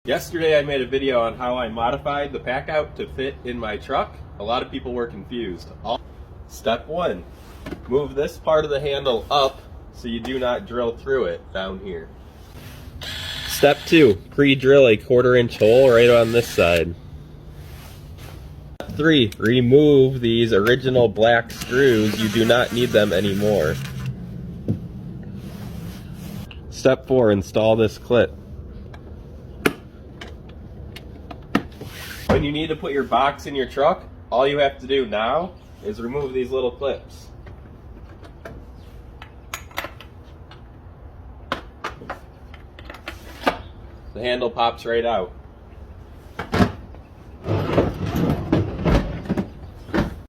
Yesterday I made a video on how I modified the packout to fit in my truck. A lot of people were confused. Step 1, move this part of the handle up so you do not drill through it down here. Step 2, pre-drill a 1/4-inch hole right on this side. Step 3, remove these original black screws. You do not need them anymore. Step 4, install this clip. When you need to put your box in your truck, all you have to do now is remove these little clips. The handle pops right out.